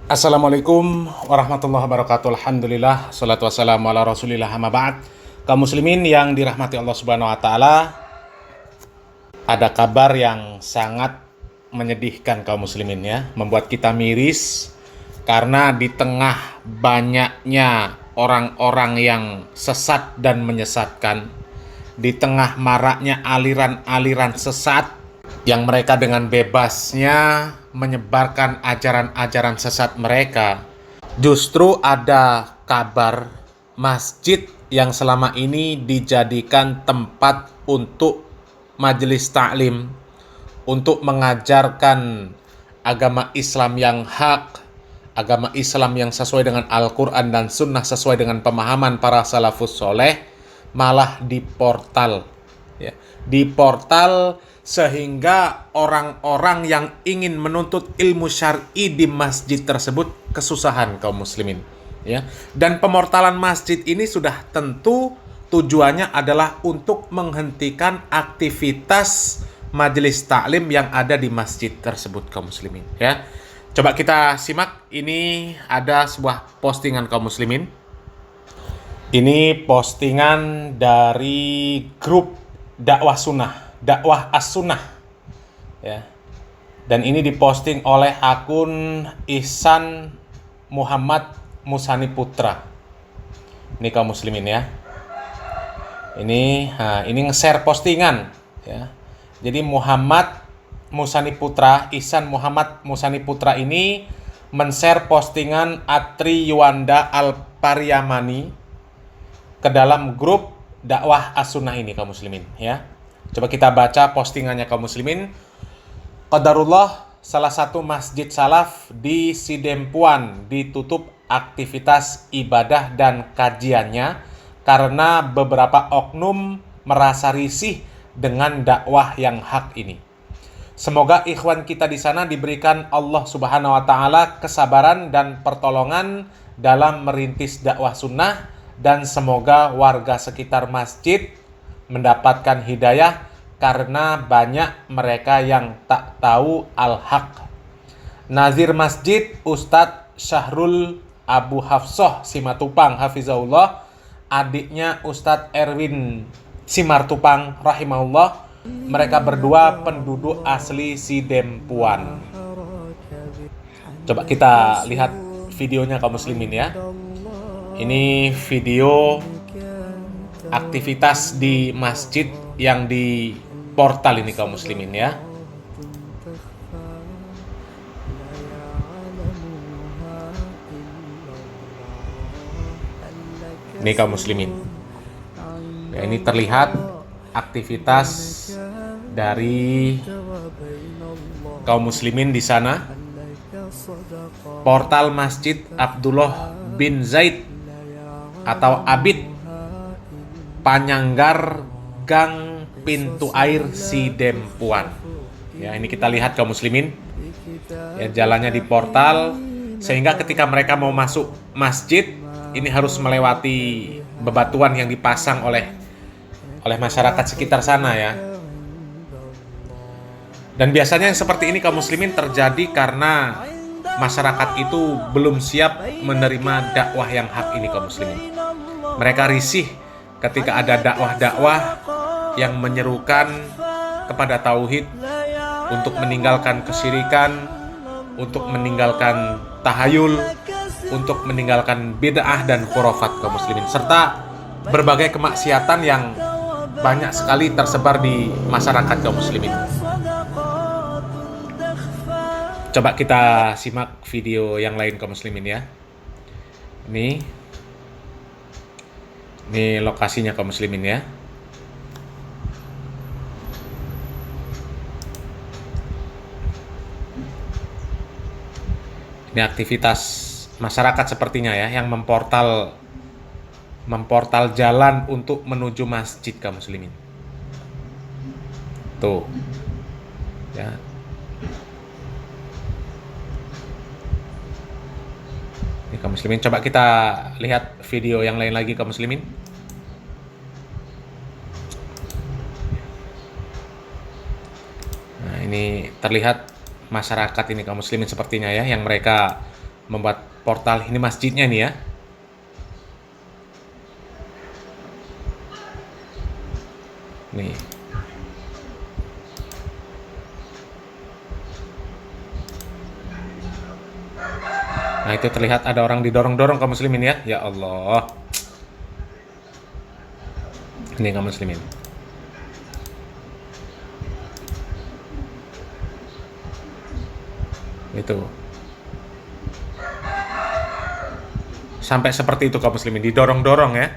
Assalamualaikum warahmatullahi wabarakatuh. Alhamdulillah, salatu wassalamu ala rasulillah, amma ba'd. Kaum muslimin yang dirahmati Allah subhanahu wa ta'ala, ada kabar yang sangat menyedihkan kaum muslimin ya, membuat kita miris karena di tengah banyaknya orang-orang yang sesat dan menyesatkan, di tengah maraknya aliran-aliran sesat yang mereka dengan bebasnya menyebarkan ajaran-ajaran sesat mereka, justru ada kabar masjid yang selama ini dijadikan tempat untuk majelis taklim, untuk mengajarkan agama Islam yang hak, agama Islam yang sesuai dengan Al-Quran dan Sunnah, sesuai dengan pemahaman para salafus soleh, malah diportal ya, diportal sehingga orang-orang yang ingin menuntut ilmu syar'i di masjid tersebut kesusahan kaum muslimin ya. Dan pemortalan masjid ini sudah tentu tujuannya adalah untuk menghentikan aktivitas majelis taklim yang ada di masjid tersebut kaum muslimin ya. Coba kita simak, ini ada sebuah postingan kaum muslimin. Ini postingan dari grup dakwah sunnah, dakwah as-sunnah ya. Dan ini diposting oleh akun Ihsan Muhammad Musani Putra. Ini kaum muslimin ya. Ini nge-share postingan ya. Jadi Muhammad Musani Putra, Ihsan Muhammad Musani Putra ini men-share postingan Atri Yuwanda Al-Paryamani ke dalam grup dakwah as-sunnah ini kaum muslimin ya. Coba kita baca postingannya kaum muslimin. Qadarullah, salah satu masjid salaf di Sidempuan ditutup aktivitas ibadah dan kajiannya karena beberapa oknum merasa risih dengan dakwah yang hak ini. Semoga ikhwan kita di sana diberikan Allah Subhanahu wa taala kesabaran dan pertolongan dalam merintis dakwah sunnah, dan semoga warga sekitar masjid mendapatkan hidayah karena banyak mereka yang tak tahu al-haq. Nazir Masjid Ustadz Syahrul Abu Hafsoh Simatupang Hafizahullah, adiknya Ustadz Erwin Simartupang Rahimahullah. Mereka berdua penduduk asli Sidempuan. Coba kita lihat videonya kaum muslimin ya. Ini video aktivitas di masjid yang di portal ini kaum muslimin ya. Ini kaum muslimin. Nah, ini terlihat aktivitas dari kaum muslimin di sana. Portal Masjid Abdullah bin Zaid atau Abid, Panyanggar Gang Pintu Air Sidempuan ya. Ini kita lihat kaum muslimin ya, jalannya di portal, sehingga ketika mereka mau masuk masjid ini harus melewati bebatuan yang dipasang oleh masyarakat sekitar sana ya. Dan biasanya yang seperti ini kaum muslimin terjadi karena masyarakat itu belum siap menerima dakwah yang hak ini kaum muslimin. Mereka risih ketika ada dakwah-dakwah yang menyerukan kepada tauhid, untuk meninggalkan kesyirikan, untuk meninggalkan tahayul, untuk meninggalkan bid'ah dan khurafat kaum muslimin, serta berbagai kemaksiatan yang banyak sekali tersebar di masyarakat kaum muslimin. Coba kita simak video yang lain kaum muslimin ya. Ini lokasinya kaum muslimin ya. Ini aktivitas masyarakat sepertinya ya, yang memportal jalan untuk menuju masjid kaum muslimin. Tuh. Ya. Ini kaum muslimin, coba kita lihat video yang lain lagi kaum muslimin. Nah, ini terlihat masyarakat ini kaum muslimin sepertinya ya, yang mereka membuat portal. Ini masjidnya nih ya. Nih. Nah, itu terlihat ada orang didorong-dorong kaum muslimin ya. Ya Allah. Ini kaum muslimin. Itu. Sampai seperti itu kaum muslimin, didorong-dorong ya.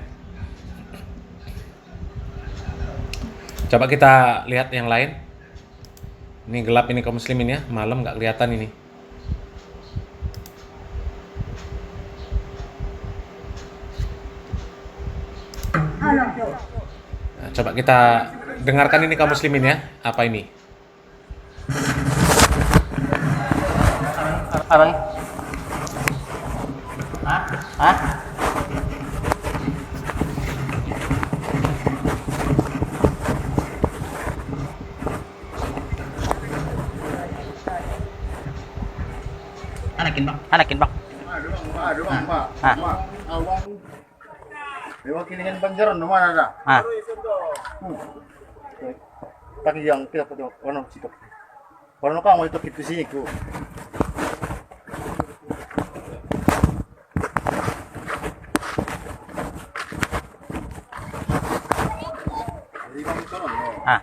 Coba kita lihat yang lain. Ini gelap ini kaum muslimin ya, malam nggak kelihatan ini. Nah, coba kita dengarkan ini kaum muslimin ya. Apa ini? Abang. Hah? Anakin bang. Aduh bang, Pak. Ah. Mak, awang diwakilin Banjaran mana ada? Ah. Tapi yang kita pada warna situ. Warna kamu itu gitu sini ku. Jadi kami sono. Ah.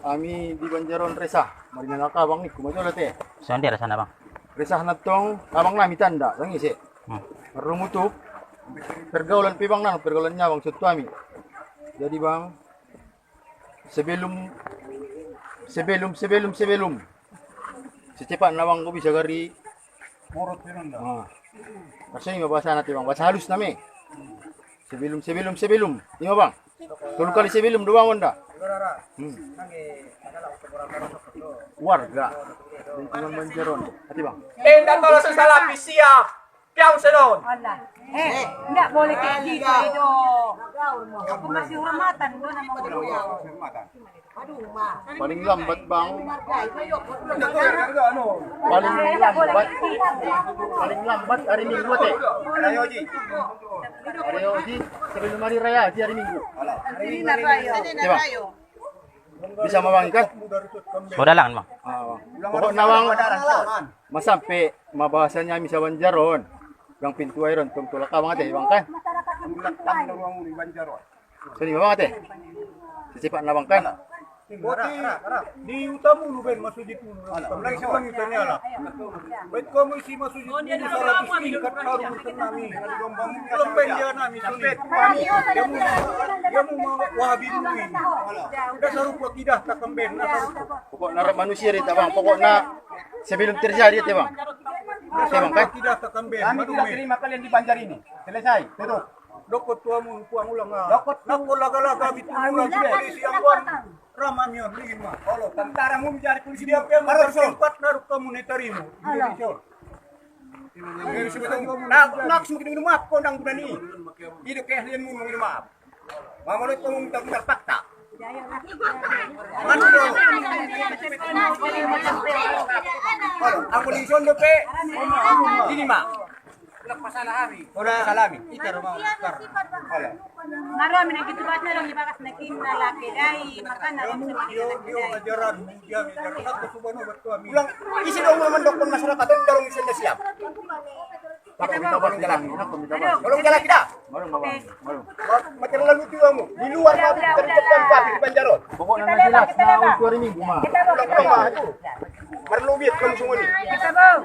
Kami di Banjaran Resah. Mari nangka bang ni kumajo late. Soalnya di arah sana bang. Resah natong abang nami tanda, bang isi. Rumutuk pergaulan pibang nang pergaulannya bang suami. Jadi bang sebelum secepat na bang ko bisa gari murot pinang na. Kasi ini bahasa natin bang, bahasa halus nami. Sebelum. Ini bang. Tulog kali sebelum dua wanda. Warga lingkungan Banjaran. Hati bang. Datang sa salapi siap. Kaya senon. Enggak boleh kayak gitu itu. Aku masih hormatan doon ang mga hormatan. Paling lambat bang. Paling lambat hari Minggu teh. Hari Oji sebelum hari raya hari Minggu. Hindi na tayo. Diba? Bisa mabangkat? Sudah lang bang. Pokok nawang masampe mabahasannya misa Banjaran. Yang pintu ayron tung tulak ka mga te, bang kan? Sini bang te. Secepat na bang kan? Di utamu nu ben masujid nu. Lagi sa itu ni ala. Wait ko mo si masujid nu sa ratus tingkat harum nami. Belum penjana nami sulit. Yamu wahabi nu ini. Dah sarupa kidah takemben. Pokok na manusia rin bang. Pokok na sebelum terjadi te bang. Te bang kan? Kidah takemben. Kami tidak terima kalian di Banjar ini. Selesai. Tutup. Dokot tuamu puang ulang. Dokot nako laga-laga bitu ulang polisi yang buat ramamyon ligin ma. Olo, tentara mo mencari polisi Dia pe harus tempat naruh kamu netarimo. Nak semakin minum maaf kau nang berani. Hidup keahlian mu minum maaf. Mamalut kamu minta fakta. Mana dong? Ang polisyon do pe. Ini mah. Udah salami. Ita rumah. Marami na gitu ba't na lang ibakas na kim na laki dahil makan na lang sa mga Dia ajaran dia ajaran aku subhanahu wa ta'ala. Ulang isi dong naman dokter masyarakat ang darong isin na siap. Kita minta bang jalan. Nak minta bang. Tolong jalan kita. Marung bang. Marung. Macam lalu tu kamu. Di luar kami terdepan kami di Banjaran. Pokok na jelas na untuk hari Minggu mah. Merlubit kamu semua ni. Kita bang.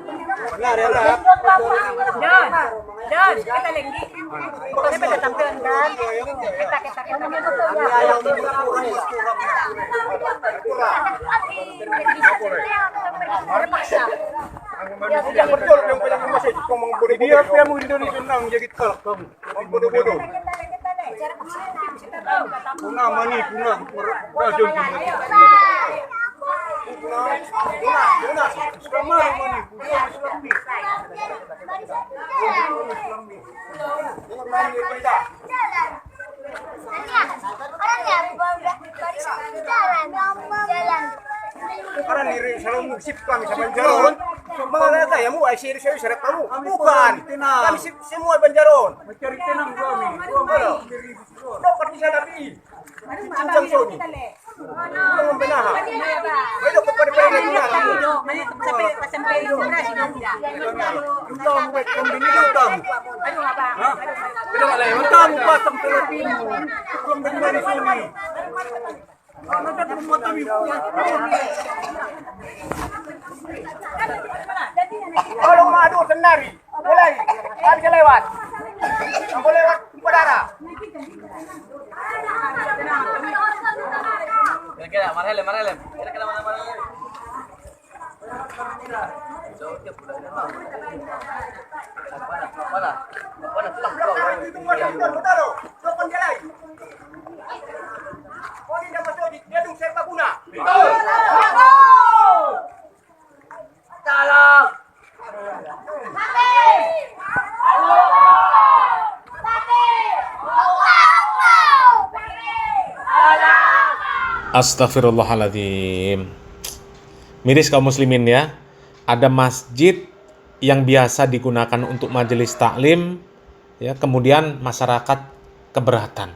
Nah, rela. Don, kita lagi. Kita pada tampilan kan. Kita. Yang betul yang banyak masih ngomong bodoh. Dia pe mo Indonesia nang jadi kalak kamu. Bodoh-bodoh. Kuna mani kuna. Rajon. Kuna. Sama mani. Orang diri selalu musib kami sama Banjaran. Mengenai saya mu ay serius serap kamu. Kami Bukan. kurang tenang. Kami semua Banjaron. Mencari tenang kami. Dapat di sana pi. Cincang soni. Belum membenahan. Ayo kepada pendengar. Sampai Utang buat pembini utang. Utang pasang Filipino. Belum dari sini. Nanti membuat kami. Kalau madu senari. Boleh. Tak bisa lewat. Tak boleh lewat udara. Kira-kira marhelem. Kira-kira marhelem. Itu betul. Sopan jalan. Oh, ini dapat masuk di gedung serbaguna. Betul. Tolong. Astagfirullahaladzim. Miris kaum muslimin ya. Ada masjid yang biasa digunakan untuk majelis taklim, ya, kemudian masyarakat keberatan.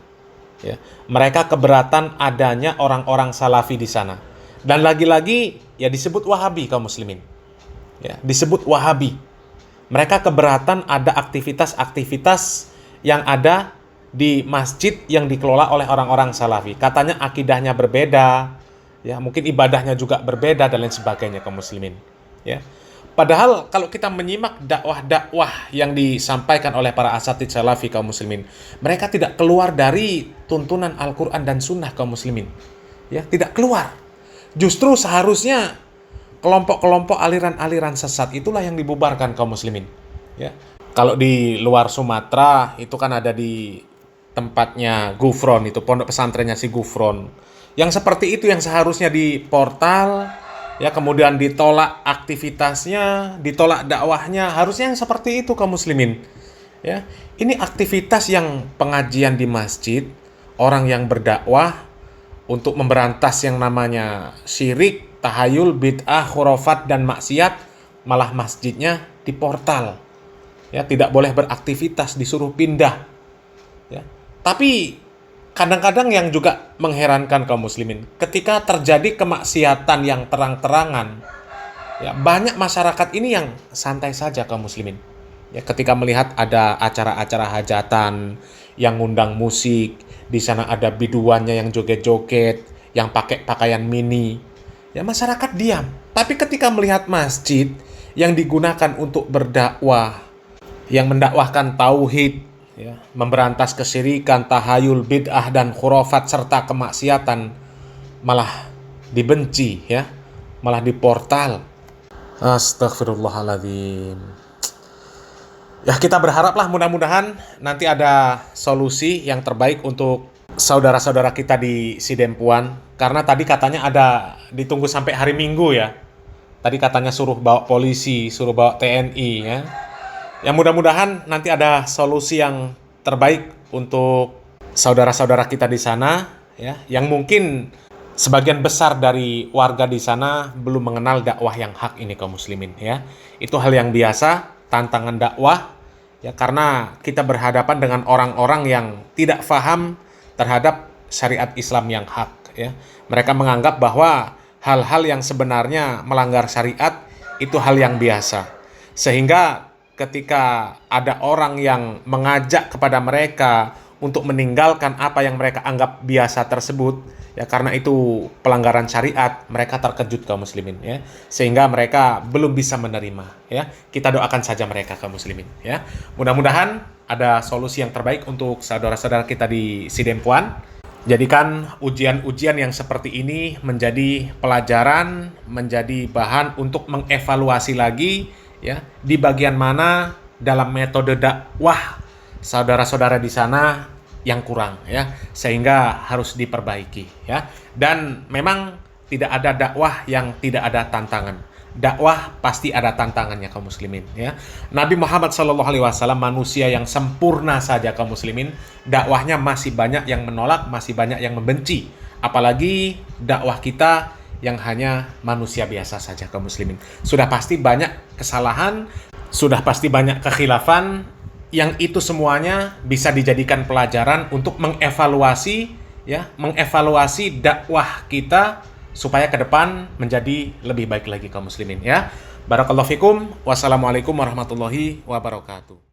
Ya. Mereka keberatan adanya orang-orang salafi di sana. Dan lagi-lagi ya disebut Wahabi kaum muslimin. Ya, disebut Wahabi. Mereka keberatan ada aktivitas-aktivitas yang ada di masjid yang dikelola oleh orang-orang salafi. Katanya akidahnya berbeda, ya, mungkin ibadahnya juga berbeda dan lain sebagainya kaum muslimin. Ya. Padahal kalau kita menyimak dakwah-dakwah yang disampaikan oleh para asatidz salafi kaum muslimin, mereka tidak keluar dari tuntunan Al-Quran dan Sunnah kaum muslimin. Ya, tidak keluar. Justru seharusnya kelompok-kelompok aliran-aliran sesat itulah yang dibubarkan kaum muslimin. Ya. Kalau di luar Sumatera itu kan ada di tempatnya Gufron, itu pondok pesantrennya si Gufron. Yang seperti itu yang seharusnya di portal, ya, kemudian ditolak aktivitasnya, ditolak dakwahnya, harusnya yang seperti itu kaum muslimin. Ya, ini aktivitas yang pengajian di masjid, orang yang berdakwah untuk memberantas yang namanya syirik, tahayul, bid'ah, khurafat dan maksiat, malah masjidnya di portal. Ya, tidak boleh beraktivitas, disuruh pindah. Ya. Tapi kadang-kadang yang juga mengherankan kaum muslimin, ketika terjadi kemaksiatan yang terang-terangan, ya, banyak masyarakat ini yang santai saja kaum muslimin. Ya, ketika melihat ada acara-acara hajatan yang ngundang musik, di sana ada biduannya yang joget-joget, yang pakai pakaian mini, ya masyarakat diam. Tapi ketika melihat masjid yang digunakan untuk berdakwah, yang mendakwahkan tauhid, ya, memberantas kesyirikan, tahayul, bid'ah dan khurafat serta kemaksiatan, malah dibenci, ya, malah diportal. Astagfirullahaladzim. Ya, kita berharaplah mudah-mudahan nanti ada solusi yang terbaik untuk saudara-saudara kita di Sidempuan, karena tadi katanya ada ditunggu sampai hari Minggu, ya. Tadi katanya suruh bawa polisi, suruh bawa TNI, ya. Ya, mudah-mudahan nanti ada solusi yang terbaik untuk saudara-saudara kita di sana, ya, yang mungkin sebagian besar dari warga di sana belum mengenal dakwah yang hak ini kaum muslimin, ya. Itu hal yang biasa, tantangan dakwah, ya, karena kita berhadapan dengan orang-orang yang tidak paham terhadap syariat Islam yang hak, ya. Mereka menganggap bahwa hal-hal yang sebenarnya melanggar syariat itu hal yang biasa. Sehingga ketika ada orang yang mengajak kepada mereka untuk meninggalkan apa yang mereka anggap biasa tersebut, ya, karena itu pelanggaran syariat, mereka terkejut kaum muslimin, ya, sehingga mereka belum bisa menerima, ya. Kita doakan saja mereka kaum muslimin, ya. Mudah-mudahan ada solusi yang terbaik untuk saudara-saudara kita di Sidempuan. Jadikan ujian-ujian yang seperti ini menjadi pelajaran, menjadi bahan untuk mengevaluasi lagi, ya, di bagian mana dalam metode dakwah saudara-saudara di sana yang kurang, ya, sehingga harus diperbaiki, ya. Dan memang tidak ada dakwah yang tidak ada tantangan. Dakwah pasti ada tantangannya kaum muslimin, ya. Nabi Muhammad SAW manusia yang sempurna saja kaum muslimin, dakwahnya masih banyak yang menolak, masih banyak yang membenci. Apalagi dakwah kita yang hanya manusia biasa saja kaum muslimin. Sudah pasti banyak kesalahan, sudah pasti banyak kekhilafan, yang itu semuanya bisa dijadikan pelajaran untuk mengevaluasi dakwah kita supaya ke depan menjadi lebih baik lagi kaum muslimin ya. Barakallahu fikum. Wassalamualaikum warahmatullahi wabarakatuh.